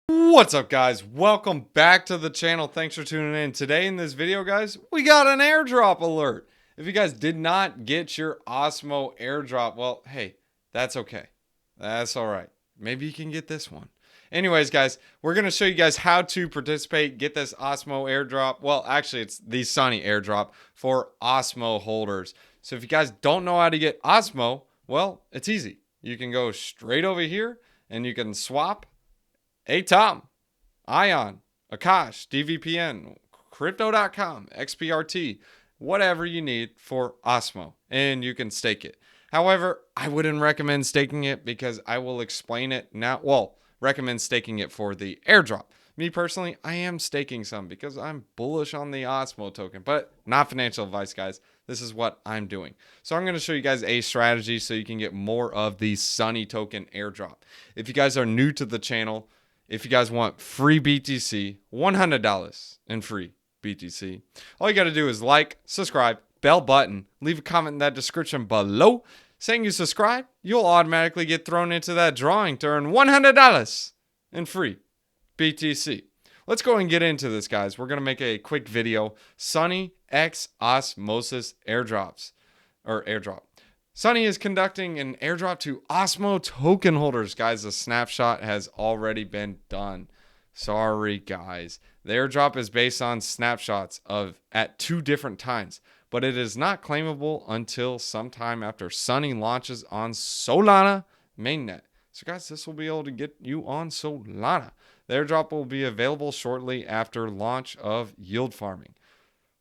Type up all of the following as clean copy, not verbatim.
What's up, guys? Welcome back to the channel. Thanks for tuning in. Today in this video, guys, we got an airdrop alert. If you guys did not get your Osmo airdrop, well, hey, that's okay. That's all right. Maybe you can get this one. Anyways, guys, we're going to show you guys how to participate, get this Osmo airdrop. Well, actually, it's the Sunny airdrop for Osmo holders. So if you guys don't know how to get Osmo, well, it's easy. You can go straight over here and you can swap Tom, Ion, Akash, DVPN, Crypto.com, XPRT, whatever you need for Osmo, and you can stake it. However, I wouldn't recommend staking it because I will explain it now. Well, recommend staking it for the airdrop. Me personally, I am staking some because I'm bullish on the Osmo token, but not financial advice, guys. This is what I'm doing. So I'm going to show you guys a strategy so you can get more of the Sunny token airdrop. If you guys are new to the channel, if you guys want free BTC, $100 in free BTC, all you got to do is like, subscribe, bell button, leave a comment in that description below saying you subscribe. You'll automatically get thrown into that drawing to earn $100 in free BTC. Let's go and get into this, guys. We're going to make a quick video. Sunny X Osmosis airdrops or airdrop. Sunny is conducting an airdrop to Osmo token holders. Guys, the snapshot has already been done. Sorry, guys. The airdrop is based on snapshots at 2 different times, but it is not claimable until sometime after Sunny launches on Solana mainnet. So, guys, this will be able to get you on Solana. The airdrop will be available shortly after launch of yield farming.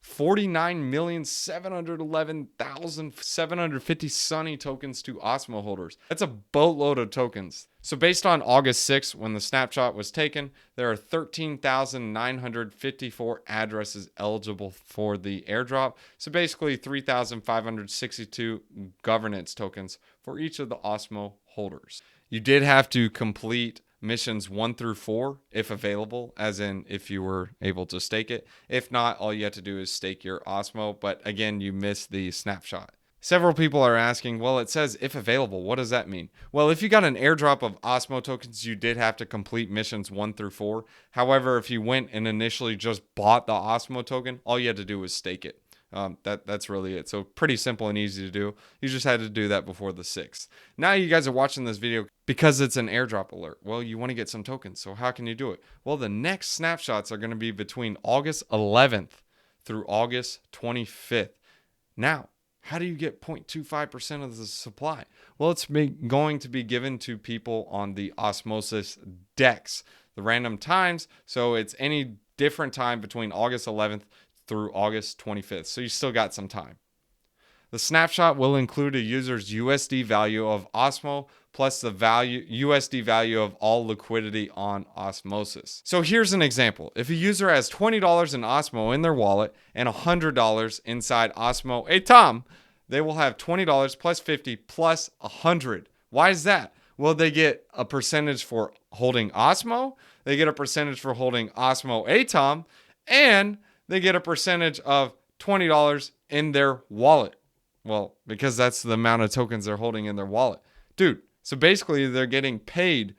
49,711,750 Sunny tokens to Osmo holders. That's a boatload of tokens. So based on August 6th, when the snapshot was taken, there are 13,954 addresses eligible for the airdrop. So basically 3,562 governance tokens for each of the Osmo holders. You did have to complete missions 1 through 4 if available, as in if you were able to stake it. If not, all you have to do is stake your Osmo, but again, you missed the snapshot. Several people are asking, well, it says if available, what does that mean? Well, if you got an airdrop of Osmo tokens, you did have to complete missions 1 through 4. However, if you went and initially just bought the Osmo token, all you had to do was stake it. That's really it. So pretty simple and easy to do. You just had to do that before the 6th. Now you guys are watching this video because it's an airdrop alert. Well, you want to get some tokens. So how can you do it? Well, the next snapshots are going to be between August 11th through August 25th. Now, how do you get 0.25% of the supply? Well, it's going to be given to people on the Osmosis DEX, the random times. So it's any different time between August 11th through August 25th. So you still got some time. The snapshot will include a user's USD value of Osmo plus the USD value of all liquidity on Osmosis. So here's an example. If a user has $20 in Osmo in their wallet and $100 inside Osmo Tom, they will have $20 plus 50 plus 100. Why is that? Well, they get a percentage for holding Osmo, they get a percentage for holding Osmo Tom, and they get a percentage of $20 in their wallet. Well, because that's the amount of tokens they're holding in their wallet. Dude, so basically they're getting paid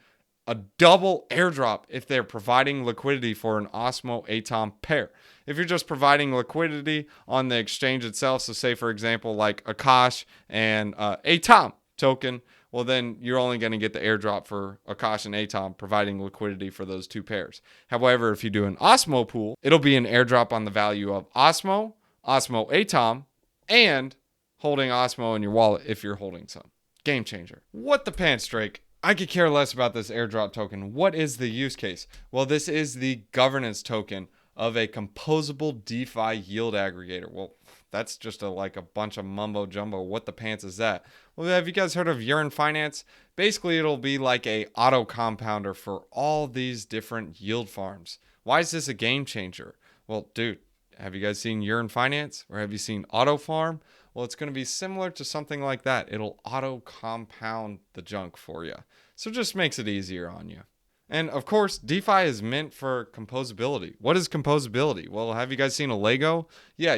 a double airdrop if they're providing liquidity for an Osmo Tom pair. If you're just providing liquidity on the exchange itself, so say for example like Akash and Tom token, well then you're only going to get the airdrop for Akash and Tom providing liquidity for those 2 pairs. However, if you do an Osmo pool, it'll be an airdrop on the value of Osmo, Osmo Tom, and holding Osmo in your wallet if you're holding some. Game changer. What the pants, Drake? I could care less about this airdrop token. What is the use case? Well, this is the governance token of a composable DeFi yield aggregator. Well, that's just like a bunch of mumbo jumbo. What the pants is that? Well, have you guys heard of Yearn Finance? Basically, it'll be like a auto compounder for all these different yield farms. Why is this a game changer? Well, dude, have you guys seen Yearn Finance or have you seen Auto Farm? Well, it's going to be similar to something like that. It'll auto compound the junk for you. So it just makes it easier on you. And of course, DeFi is meant for composability. What is composability? Well, have you guys seen a Lego? Yeah,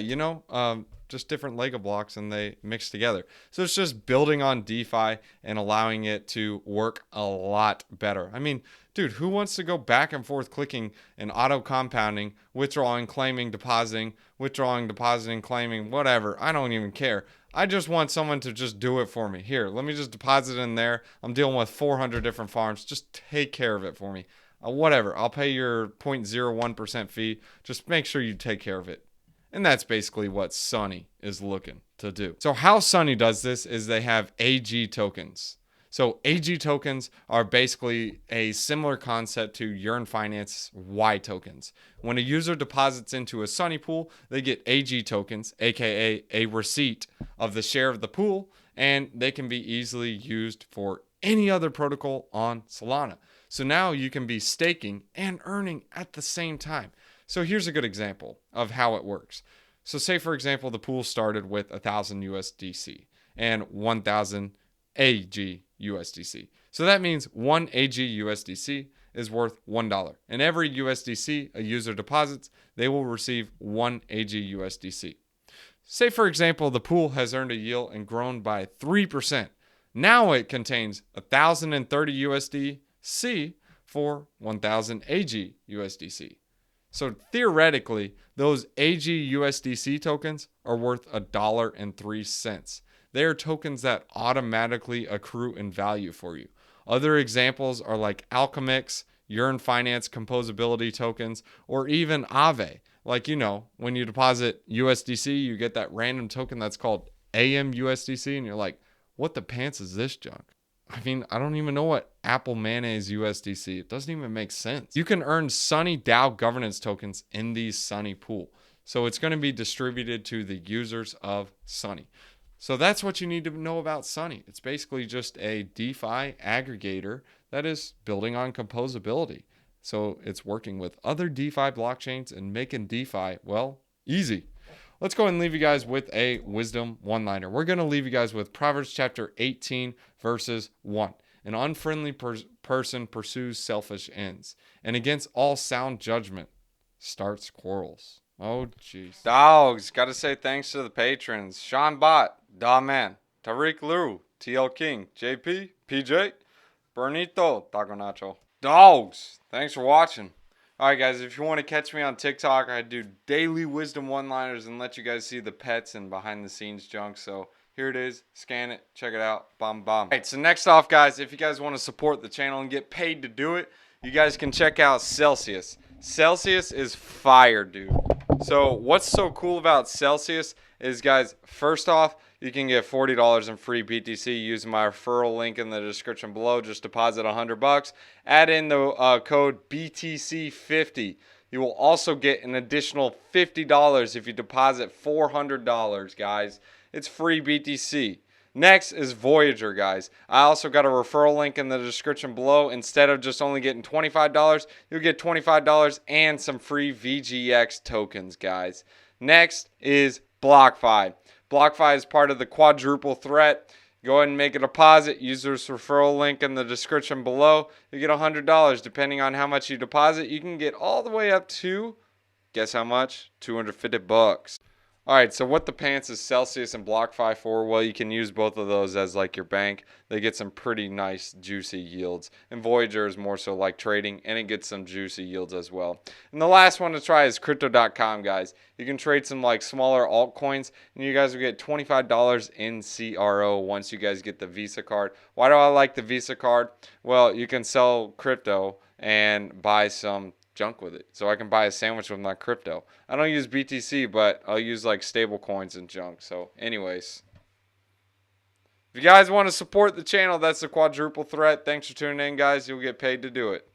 just different Lego blocks and they mix together. So it's just building on DeFi and allowing it to work a lot better. I mean, dude, who wants to go back and forth clicking and auto compounding, withdrawing, claiming, depositing, withdrawing, depositing, claiming, whatever? I don't even care. I just want someone to just do it for me. Here, let me just deposit in there. I'm dealing with 400 different farms. Just take care of it for me. Whatever. I'll pay your 0.01% fee. Just make sure you take care of it. And that's basically what Sunny is looking to do. So how Sunny does this is they have AG tokens. So AG tokens are basically a similar concept to Yearn Finance Y tokens. When a user deposits into a Sunny pool, they get AG tokens, aka a receipt of the share of the pool, and they can be easily used for any other protocol on Solana. So now you can be staking and earning at the same time. So here's a good example of how it works. So say, for example, the pool started with 1,000 USDC and 1,000 AG USDC. So that means 1 AG USDC is worth $1. And every USDC a user deposits, they will receive 1 AG USDC. Say, for example, the pool has earned a yield and grown by 3%. Now it contains 1,030 USDC for 1,000 AG USDC. So theoretically, those AG USDC tokens are worth $1.03. They are tokens that automatically accrue in value for you. Other examples are like Alchemix, Yearn Finance composability tokens, or even Aave. Like, when you deposit USDC, you get that random token that's called AMUSDC, and you're like, what the pants is this junk? I mean, I don't even know what Apple mayonnaise USDC. It doesn't even make sense. You can earn Sunny DAO governance tokens in the Sunny pool. So it's going to be distributed to the users of Sunny. So that's what you need to know about Sunny. It's basically just a DeFi aggregator that is building on composability. So it's working with other DeFi blockchains and making DeFi, well, easy. Let's go and leave you guys with a wisdom one-liner. We're going to leave you guys with Proverbs chapter 18, verses 1. An unfriendly person pursues selfish ends, and against all sound judgment starts quarrels. Oh, jeez. Dogs, got to say thanks to the patrons. Sean Bott, Da Man, Tariq Liu, TL King, JP, PJ, Bernito, Taco Nacho. Dogs, thanks for watching. Alright guys, if you want to catch me on TikTok, I do daily wisdom one-liners and let you guys see the pets and behind the scenes junk. So here it is, scan it, check it out, bomb. Alright, so next off guys, if you guys want to support the channel and get paid to do it, you guys can check out Celsius. Celsius is fire, dude. So what's so cool about Celsius is, guys, first off, you can get $40 in free BTC using my referral link in the description below. Just deposit $100. Add in the code BTC50. You will also get an additional $50 if you deposit $400, guys. It's free BTC. Next is Voyager, guys. I also got a referral link in the description below. Instead of just only getting $25, you'll get $25 and some free VGX tokens, guys. Next is BlockFi. BlockFi is part of the quadruple threat. Go ahead and make a deposit. Use this referral link in the description below. You get $100. Depending on how much you deposit, you can get all the way up to, guess how much? $250. Alright, so what the pants is Celsius and BlockFi for? Well, you can use both of those as like your bank. They get some pretty nice juicy yields. And Voyager is more so like trading, and it gets some juicy yields as well. And the last one to try is Crypto.com, guys. You can trade some like smaller altcoins, and you guys will get $25 in CRO once you guys get the Visa card. Why do I like the Visa card? Well, you can sell crypto and buy some junk with it. So I can buy a sandwich with my crypto. I don't use BTC, but I'll use like stable coins and junk. So anyways, if you guys want to support the channel, that's the quadruple threat. Thanks for tuning in, guys. You'll get paid to do it.